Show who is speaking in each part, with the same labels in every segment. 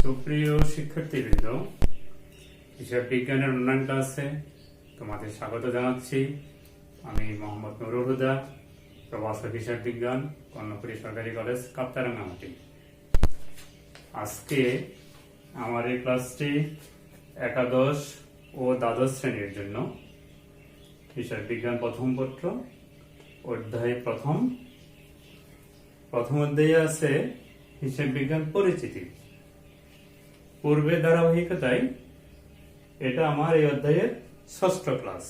Speaker 1: সুপ্রিয় শিক্ষার্থীবৃন্দ, হিসাব বিজ্ঞানের অনলাইন ক্লাসে তোমাদের স্বাগত জানাচ্ছি। আমি মোহাম্মদ নুরুল হুদা, প্রভাষক হিসাব বিজ্ঞান, কর্ণফুলী সরকারি কলেজ, কাপ্তারাঙ্গামাটি। আজকে আমার এই ক্লাসটি একাদশ ও দ্বাদশ শ্রেণীর জন্য। হিসাব বিজ্ঞান প্রথম পত্র, অধ্যায় প্রথম অধ্যায়ে আছে হিসাব বিজ্ঞান পরিচিতি। পূর্বের ধারাবাহিকতায় এটা আমার এই অধ্যায়ের ষষ্ঠ ক্লাস।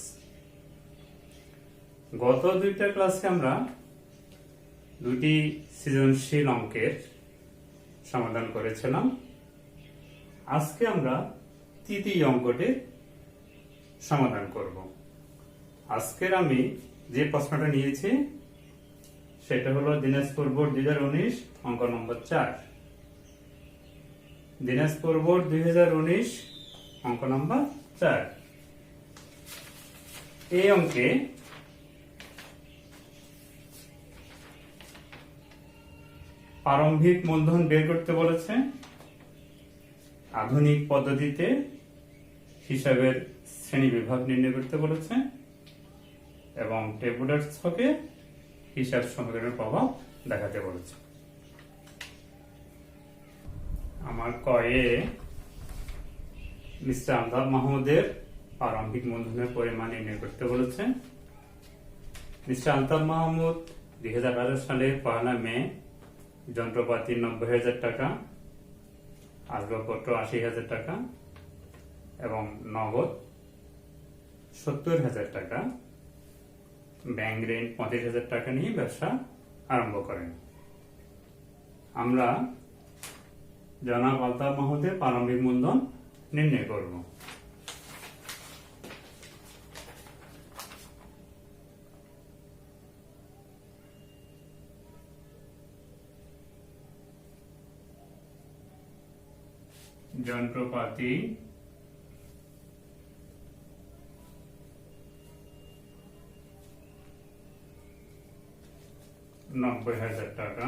Speaker 1: গত দুইটা ক্লাসে আমরা দুটি সৃজনশীল অঙ্কের সমাধান করেছিলাম। আজকে আমরা তৃতীয় অঙ্কটির সমাধান করব। আজকের আমি যে প্রশ্নটা নিয়েছি সেটা হলো দিনাজপুর বোর্ড 2019 অঙ্ক নম্বর 4। দিনাজপুর বোর্ড 2019 অঙ্ক নম্বর 4। এই অঙ্কে প্রারম্ভিক মূলধন বের করতে বলেছে, আধুনিক পদ্ধতিতে হিসাবের শ্রেণী বিভাগ নির্ণয় করতে বলেছে এবং টেবুলার ছকে হিসাব সমীকরণের প্রভাব দেখাতে বলেছে। আমার কয়ে মিস্টার আলতাফ মাহমুদের প্রারম্ভিক মূলধনের পরিমাণ নির্ণয় করতে বলেছে। মিস্টার আলতাফ মাহমুদ 2018 সালের 1 মে যন্ত্রপাতি 90,000 টাকা, আসবাবপত্র 80,000 টাকা এবং নগদ 70,000 টাকা, ব্যাংক ঋণ 35,000 টাকা নিয়ে ব্যবসা আরম্ভ করেন। আমরা জনাব আলতাফ মাহমুদের প্রারম্ভিক মূলধন নির্ণয় করব। যন্ত্রপাতি 90,000 টাকা,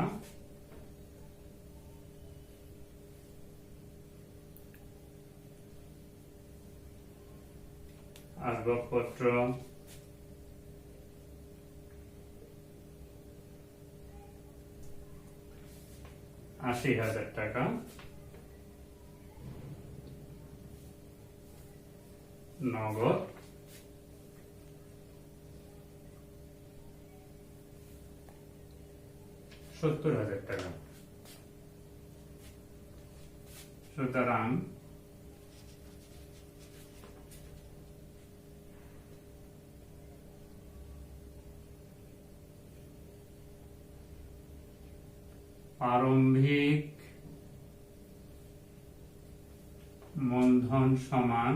Speaker 1: আসবাবপত্র 80,000 টাকা, নগদ 70,000 টাকা। সুতরাং প্রারম্ভিক মূলধন সমান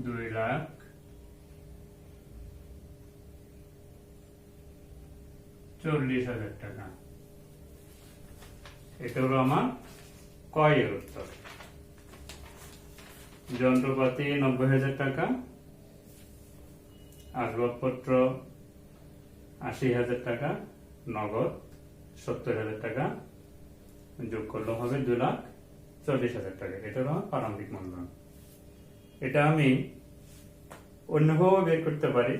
Speaker 1: 2,40,000 টাকা। এটা হলো আমার কয়ের উত্তর। যন্ত্রপাতি 90,000 টাকা, আসবাবপত্র 80,000 টাকা, নগদ 70,000 টাকা, যোগ করলে হবে 2,40,000 টাকা। এটা হলো আমার প্রারম্ভিক মূলধন। এটা আমি অন্যভাবে বের করতে পারি।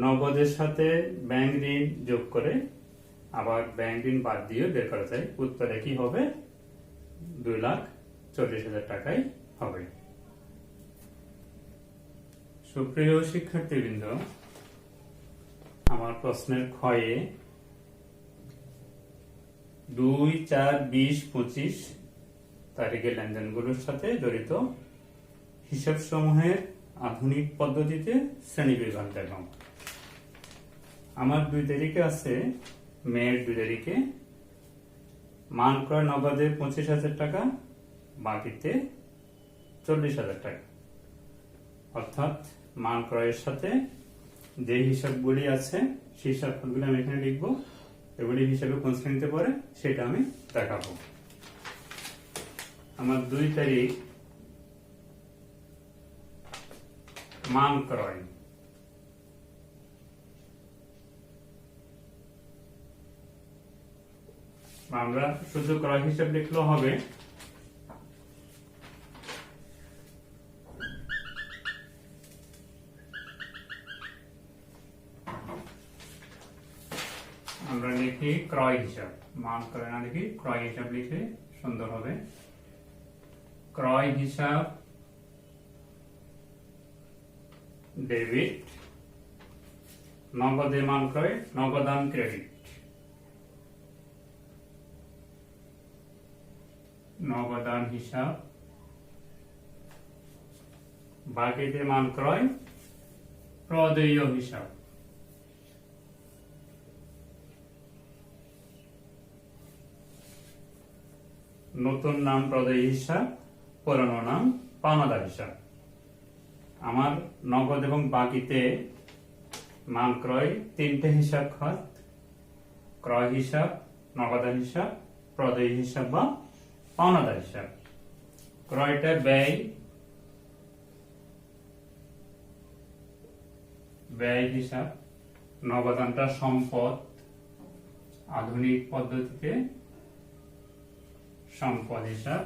Speaker 1: নগদের সাথে ব্যাংক ঋণ যোগ করে আবার ব্যাংক ঋণ বাদ দিয়ে বের করা যায়। উত্তরে কি হবে? 2,40,000 টাকাই হবে। সুপ্রিয় শিক্ষার্থীবৃন্দ, আমার প্রশ্নের ক্ষয়ে 2, 4, 20, 25 তারিখের লেনদেনগুলোর সাথে জড়িত হিসাব সমূহের আধুনিক পদ্ধতিতে শ্রেণী বিভাগ দেখাও। আমার 2 তারিখে আছে, মেয়ের 2 তারিখে মান ক্রয় নগদে 25,000 টাকা, বাকিতে 40,000 টাকা। অর্থাৎ মান ক্রয়ের সাথে যে হিসাবগুলি আছে সেই হিসাবগুলি আমি এখানে লিখবো। এগুলি হিসাবে কোন শ্রেণীতে পড়ে সেটা আমি দেখাবো। আমার 2 তারিখ মান ক্রয়, আমরা শুধু ক্রয় হিসাব লিখলেও হবে। আমরা লিখি ক্রয় হিসাব, মান ক্রয় না লিখি ক্রয় হিসাব লিখে সুন্দর হবে। ক্রয় হিসাব ডেবিট, নগদে মান ক্রয় নগদান ক্রেডিট, নগদান হিসাব বাকিতে মান ক্রয় প্রদেয় হিসাব। নতুন নাম প্রদেয় হিসাব, পুরানো নাম পাওনাদার হিসাব। আমার নগদ এবং বাকিতে মান ক্রয় তিনটে হিসাব খাত: ক্রয় হিসাব, নগদান হিসাব, প্রদেয় হিসাব বা পাওনাদার হিসাব। ক্রয়টা ব্যয়, ব্যয় হিসাব। নগদানটা সম্পদ, আধুনিক পদ্ধতিতে সম্পদ হিসাব।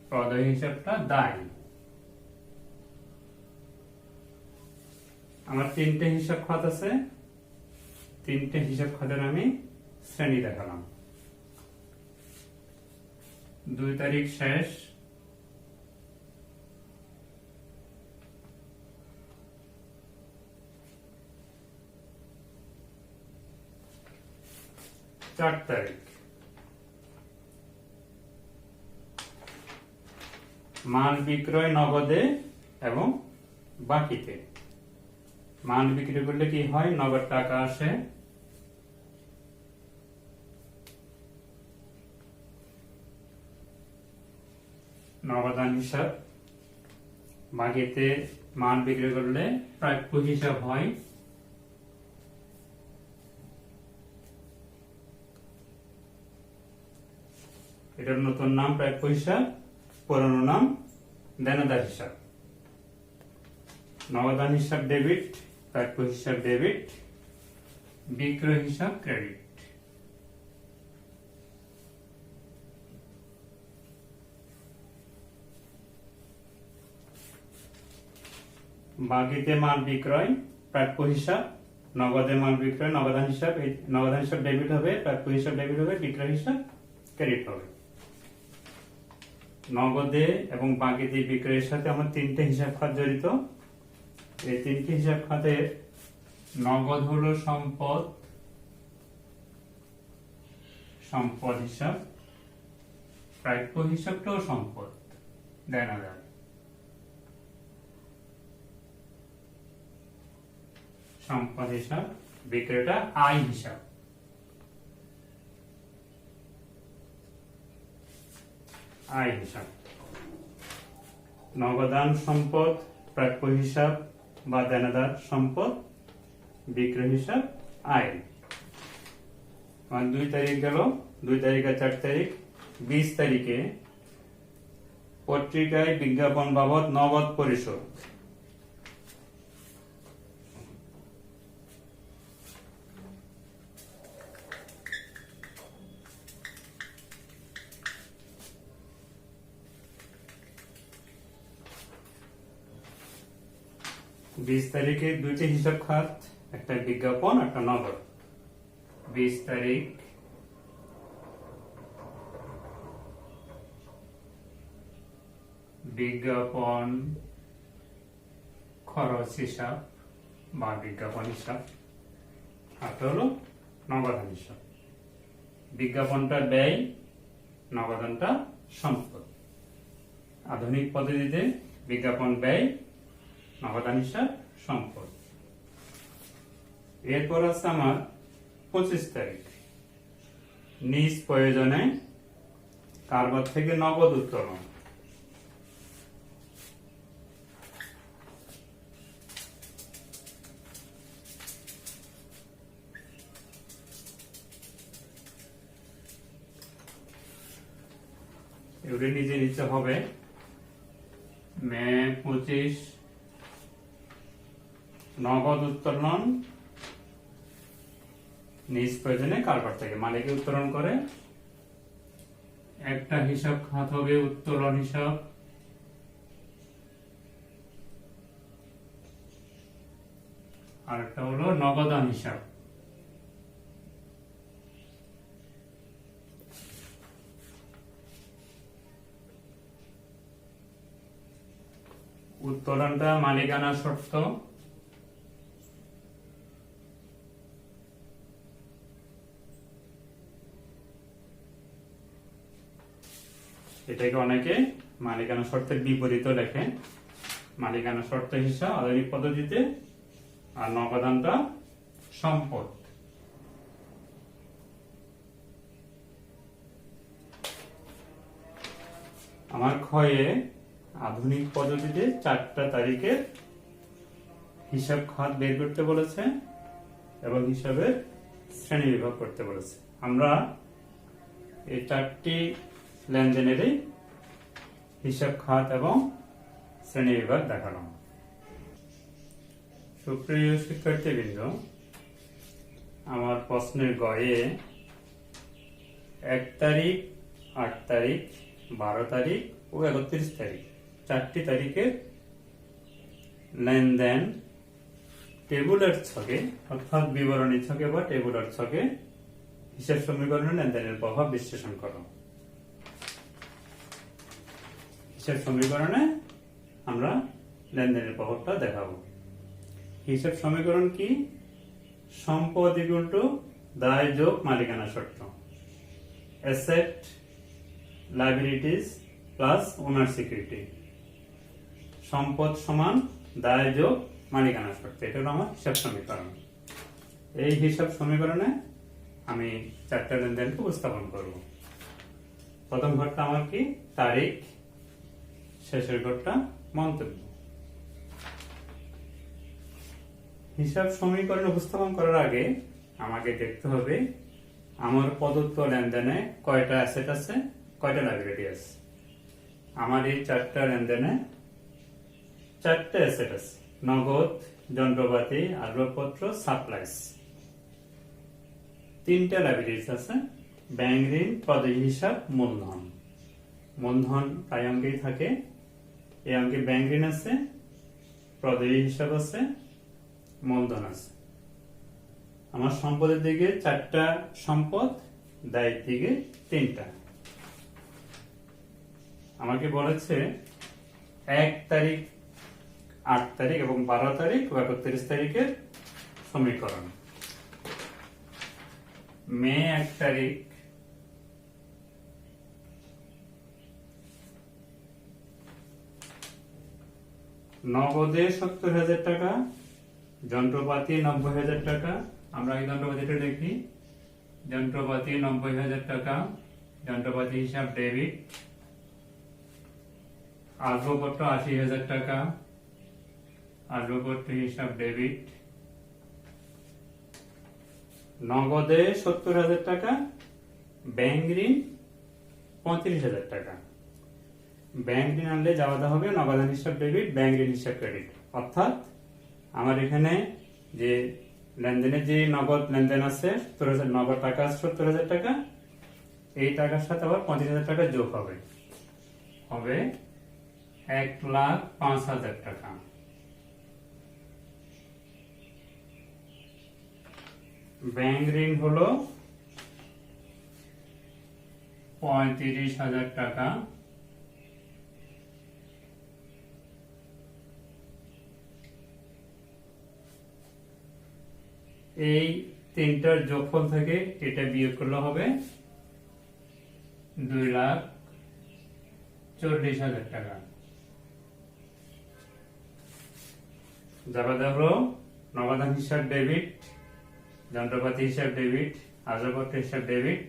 Speaker 1: প্রদেয় হিসাবটা দায়। আমার তিনটে হিসাব খাত আছে, তিনটে হিসাব খাতের আমি শ্রেণী দেখালাম। 2 তারিখ শেষ, 4 তারিখ। মাল বিক্রয় নগদে এবং বাকিতে। মাল বিক্রি করলে কি হয়? নগদ টাকা আসে, নগদান হিসাব। বাকিতে মাল বিক্রি করলে প্রাপ্য হিসাব হয়। এটার নতুন নাম প্রাপ্য হিসাব, পুরানো নাম দেনাদার হিসাব। নগদান হিসাব ডেবিট, প্রাপ্য হিসাব ডেবিট, বিক্রয় হিসাব ক্রেডিট। বাকিতে মাল বিক্রয় প্রাপ্য হিসাব, নগদে মাল বিক্রয় নগদান হিসাব। এই নগদান হিসাব ডেবিট হবে, প্রাপ্য হিসাব ডেবিট হবে, বিক্রয় হিসাব ক্রেডিট হবে। নগদে এবং বাকিতে বিক্রয়ের সাথে আমার তিনটে হিসাব খাত জড়িত। এই তিনটে হিসাব খাতের নগদ হলো সম্পদ, সম্পদ হিসাব। প্রাপ্য হিসাবটাও সম্পদ, দেনাদার। সম্পদ হিসাব। বিক্রয়টা আয় হিসাব। আয় হিসাব। নগদান সম্পদ, প্রাপ্য হিসাব বা দেনাদার সম্পদ, বিক্রয় হিসাব আয়। 2 তারিখ গেল, 2 তারিখ আর 4 তারিখ। 20 তারিখে পত্রিকায় বিজ্ঞাপন বাবদ নগদ পরিশোধ। বিশ তারিখে দুইটি হিসাব খাত, একটা বিজ্ঞাপন, একটা নগদ। 20 তারিখ বিজ্ঞাপন খরচ হিসাব বা বিজ্ঞাপন হিসাব, আর হলো নগদান হিসাব। বিজ্ঞাপনটা ব্যয়, নগদানটা সম্পদ। আধুনিক পদ্ধতিতে বিজ্ঞাপন ব্যয়, নগদান হিসাব সম্পদ। এরপর আছে আমার 25 তারিখ, নিজ প্রয়োজনে কারবার থেকে নগদ উত্তোলন। এগুলি নিজে নিতে হবে। মে 25 নগদ উত্তোলন নিজ প্রয়োজনে কারবার থেকে মালিকে উত্তোলন করে। একটা হিসাব খাত হবে উত্তোলন হিসাব, আর একটা হলো নগদান হিসাব। উত্তোলনটা মালিকানা শর্ত, এটাকে অনেকে মালিকানা শর্তের বিপরীত লেখে। মালিকানা শর্ত হিসাব আধুনিক পদ্ধতিতে, আর নগদানটা সম্পদ। আমার ক্ষয়ে আধুনিক পদ্ধতিতে 4টা তারিখের হিসাব খাত বের করতে বলেছে এবং হিসাবের শ্রেণী বিভাগ করতে বলেছে। আমরা এই 4টি লেনদেনেরই হিসাব খাত এবং শ্রেণী বিভাগ দেখালাম। সুপ্রিয় শিক্ষার্থীবৃন্দ, আমার প্রশ্নের গয়ে 1 তারিখ, 8 তারিখ, 12 তারিখ ও 31 তারিখ 4টি তারিখের লেনদেন টেবুলার ছকে অর্থাৎ বিবরণী ছকে বা টেবুলার ছকে হিসাব সমীকরণে লেনদেনের প্রভাব বিশ্লেষণ করো। হিসাব সমীকরণে আমরা লেনদেনের প্রভাবটা দেখাবো। হিসাব সমীকরণ কি? সম্পদ ইকুয়াল টু দায় যোগ মালিকানা শর্ত, অ্যাসেট লায়াবিলিটিস প্লাস ওনার সিকিউরিটি। সম্পদ সমান দায় যোগ মালিকানা শর্ত, এটা হলো আমার হিসাব সমীকরণ। এই হিসাব সমীকরণে আমি 4টা লেনদেনকে উপস্থাপন করব। প্রথম ঘরটা আমার কি? তারিখ, শেষের ঘরটা মন্তব্য। হিসাব সমীকরণ উপস্থাপন করার আগে আমাকে দেখতে হবে আমার প্রদত্ত লেনদেনে কয়টা অ্যাসেট আছে, কয়টা লায়াবিলিটি আছে। আমার এই 4টা লেনদেনে 4টে অ্যাসেট আছে, নগদ, যন্ত্রপাতি, আসবাবপত্র, সাপ্লাইস। 3টা লায়াবিলিটিস আছে, ব্যাংক ঋণ, প্রদেয়ী হিসাব, মূলধন। মূলধন প্রায় অঙ্কেই থাকে, এই অঙ্কে ব্যাংক ঋণ আছে, প্রদেয়ী হিসাব আছে, মূলধন আছে। আমার সম্পদের দিকে 4টা সম্পদ, দায়ের দিকে 3টা। আমাকে বলেছে 1 তারিখ, 8 তারিখ এবং 12 তারিখ ও 31 তারিখের সমীকরণ। মে 1 তারিখ নগদে 70,000 টাকা, যন্ত্রপাতি 90,000 টাকা। আমরা এই যন্ত্রপাতিটা দেখি, যন্ত্রপাতি 90,000 টাকা, যন্ত্রপাতি হিসাব ডেবিট। আসবাবপত্র 80,000 টাকা, আসবাবপত্র হিসাব ডেবিট। নগদে 70,000 টাকা, ব্যাংক ঋণ 35,000 টাকা। ব্যাংক ঋণ আনলে যাওয়া হবে নগদান হিসাব ডেবিট, ব্যাংক ঋণ হিসাব ক্রেডিট। অর্থাৎ আমার এখানে যে লেনদেনের যে নগদ লেনদেন আছে 70,000, নগদ টাকা আছে 70,000 টাকা, এই টাকার সাথে আবার 35,000 টাকা যোগ হবে, হবে 1,05,000 টাকা। ব্যাংক ঋণ হলো 35,000 টাকা। এই 3টার যোগফল থেকে এটা বিয়োগ করলে হবে 2,40,000 টাকা। যারা হলো নগদান হিসাব ডেবিট, যন্ত্রপাতি হিসাব ডেবিট, আসবাবপত্র হিসাব ডেবিট,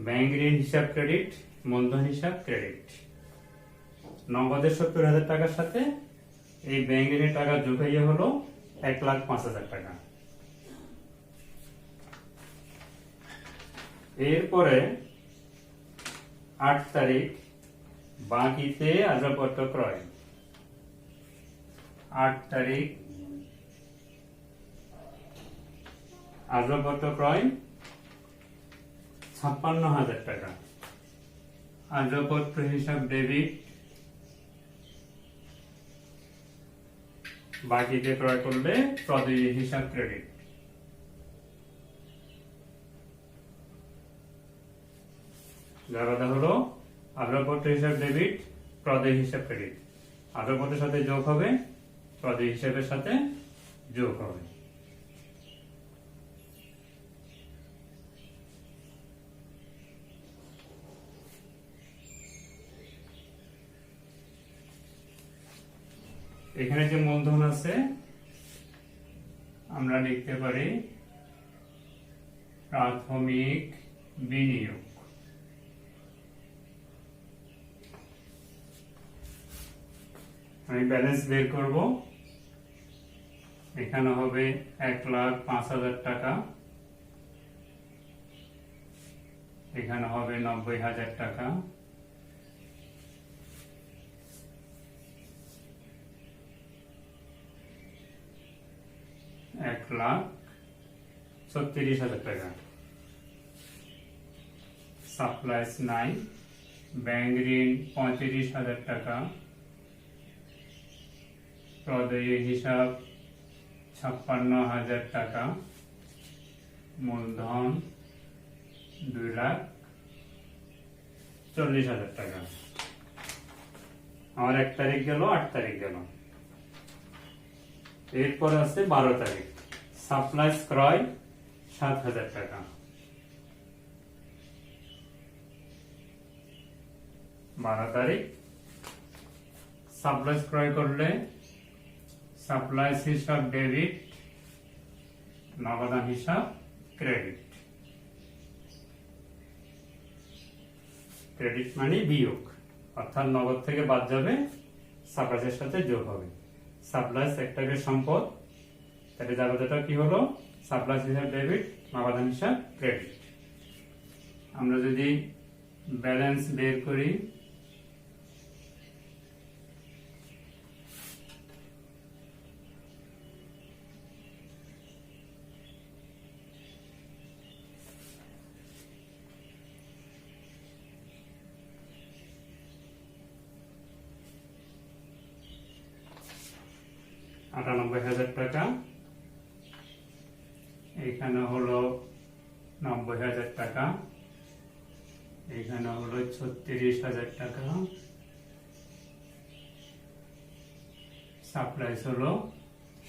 Speaker 1: ব্যাংক ঋণ হিসাব ক্রেডিট, মূলধন হিসাব ক্রেডিট। নগদের 70,000 টাকার সাথে এই ব্যাংক ঋণের টাকা যোগ হয়ে হলো 1,05,000 টাকা। এরপরে 8 তারিখ বাকিতে আসবাবপত্র ক্রয়। 8 তারিখ আসবাবপত্র ক্রয় 56,000 টাকা। আসবাবপত্র হিসাব ডেবিট, বাকিতে ক্রয় করলে প্রদেয় হিসাব ক্রেডিট। যার কথা হলো আসবাবপত্র হিসাব ডেবিট, প্রদেয় হিসাব ক্রেডিট। আসবাবপত্রের সাথে যোগ হবে, প্রদেয় হিসাবের সাথে যোগ হবে। এখানে যে মূলধন আছে আমরা লিখতে পারি প্রাথমিক বিনিয়োগ। আমি ব্যালেন্স বের করব। এখানে হবে 1,05,000 টাকা, এখানে হবে 90,000 টাকা, $1,36,000 টাকা। সাপ্লাইস নাই, ব্যাংক ঋণ 35,000 টাকা, প্রদেয় হিসাব 56,000 টাকা, মূলধন 2,40,000 টাকা। আমার 1 তারিখ গেল, 8 তারিখ গেল। এরপর আছে 12 তারিখ। সাপ্লাইস ক্রয় 7,000 টাকা। 12 তারিখ সাপ্লাইস ক্রয় করলে সাপ্লাইস হিসাব ডেবিট, নগদান হিসাব ক্রেডিট। ক্রেডিট মানে বিয়োগ, অর্থাৎ নগদ থেকে বাদ যাবে, সাপ্লাইসের সাথে যোগ হবে। সাপ্লাইস এক টাইপের সম্পদ, তাহলে যাবতীয়টা কি হলো? সাপ্লাইস হিসাব ডেবিট, নগদান হিসাব ক্রেডিট। আমরা যদি ব্যালেন্স বের করি, $98,000 টাকা, এখানে হলো 90,000 টাকা, এখানে হলো 36,000 টাকা, সাপ্লাইস হলো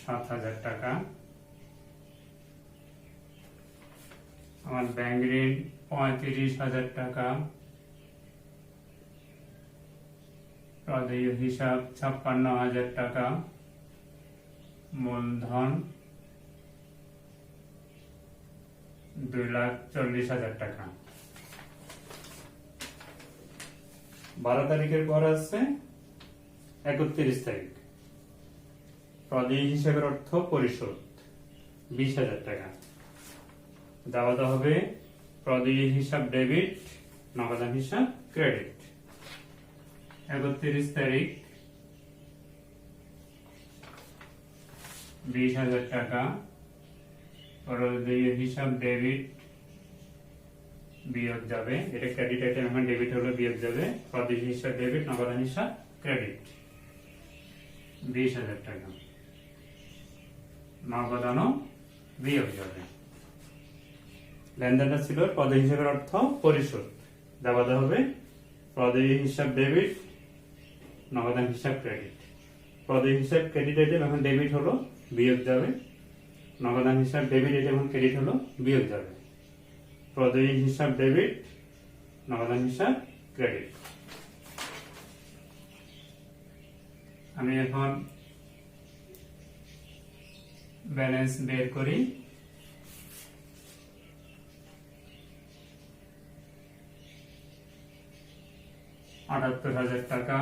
Speaker 1: 7,000 টাকা। আমার ব্যাংক ঋণ 35,000 টাকা, প্রদেয় হিসাব 56,000 টাকা, মূলধন 2,40,000 টাকা। 12 তারিখের পর আছে 31 তারিখ। প্রদেয় হিসাবের অর্থ পরিশোধ 20,000 টাকা। দেওয়া হবে প্রদেয় হিসাব ডেবিট, নগদান হিসাব ক্রেডিট। 31 তারিখ 20,000 টাকা, প্রদেয় হিসাব ডেবিট, বিয়োগ যাবে, এটা ক্রেডিট আইটেম, এখন ডেবিট হলো বিয়োগ যাবে, প্রদেয় হিসাব ডেবিট, নগদান হিসাব ক্রেডিট। 20,000 টাকা, নগদানও বিয়োগ যাবে। লেনদেনটা ছিল প্রদেয় হিসাবের অর্থ পরিশোধ। দেওয়া হবে প্রদেয় হিসাব ডেবিট, নগদান হিসাব ক্রেডিট। প্রদেয় হিসাব ক্রেডিট আইটেম এখন ডেবিট হলো বিয়োগ যাবে, নগদান হিসাব ডেবিট আইটেম এখন ক্রেডিট হলো বিয়োগ যাবে। প্রদেয় হিসাব ডেবিট, নগদান হিসাব ক্রেডিট। আমি এখন ব্যালেন্স বের করি। $78,000 টাকা,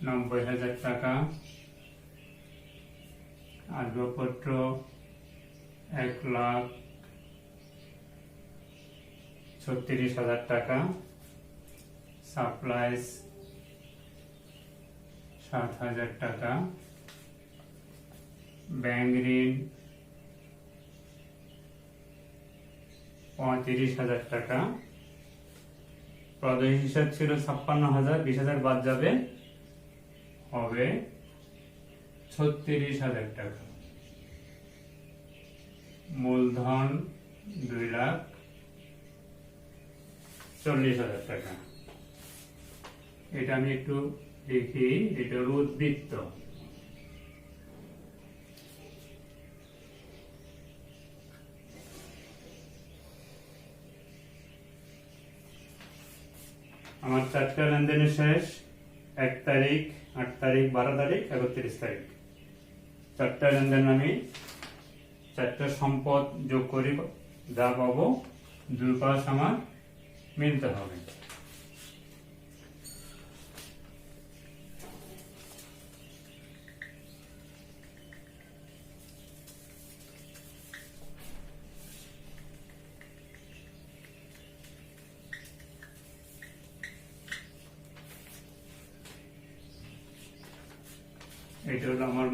Speaker 1: 90,000 টাকা, আসবাবপত্র 1,36,000 টাকা, সাপ্লাইস 7,000 টাকা, ব্যাংক ঋণ 35,000 টাকা, প্রদেয় হিসাব ছিল 56,000, 20,000 বাদ যাবে, হবে 36,000 টাকা। মূলধন 2,40,000 টাকা। এটা আমি একটু দেখি, এটা হলো উদ্বৃত্ত। আমার 4টা লেনদেনের শেষ 1 তারিখ, 8 তারিখ, 12 তারিখ, 31 তারিখ। 4টা লেনদেন আমি 4টা সম্পদ যোগ করি, যা পাবো দুই পাশ আমার মিলতে হবে। এটা হলো আমার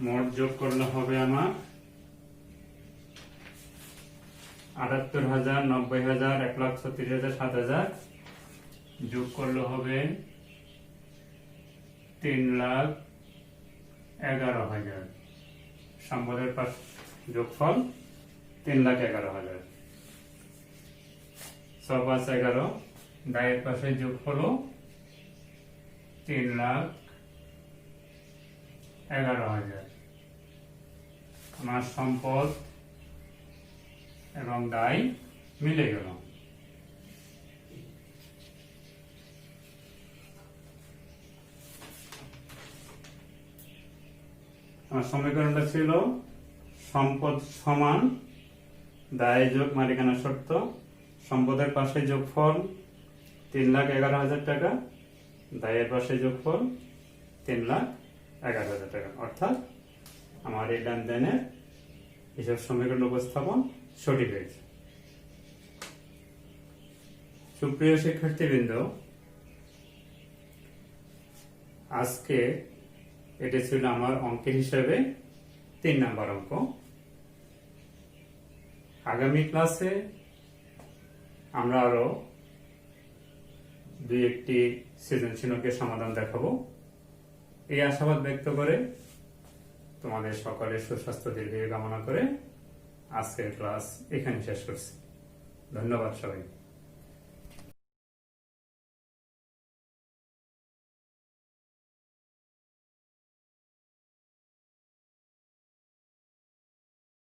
Speaker 1: মোট যোগ করলে হবে আমার 78,000, 90,000, 1,36,000, 7,000 যোগ করলে হবে 3,11,000। সম্পদের পাশ যোগফল 3,11,000। 6,5,11, দায়ের পাশে যোগ হলো 3,11,000। আমার সম্পদ এবং দায় মিলে গেল। আমার সমীকরণটা ছিল সম্পদ সমান দায় যোগ মালিকানা শর্ত, সম্পদের পাশে যোগফল 3,11,000 টাকা, দায়ের পাশে যোগফল 3,11,000 টাকা। অর্থাৎ আমার এই লেনদেনের হিসাব সমীকরণ উপস্থাপন সঠিক হয়েছে। সুপ্রিয় শিক্ষার্থীবৃন্দ, আজকে এটা ছিল আমার অঙ্কের হিসাবে 3 নাম্বার অঙ্ক। আগামী ক্লাসে আমরা আরো 2-1টি সৃজনশীল অঙ্কের সমাধান দেখাবো। এই আশাবাদ ব্যক্ত করে তোমাদের সকলের সুস্বাস্থ্য দীর্ঘায়ু কামনা করে আজকের ক্লাস এখানে শেষ করছি। ধন্যবাদ সবাই।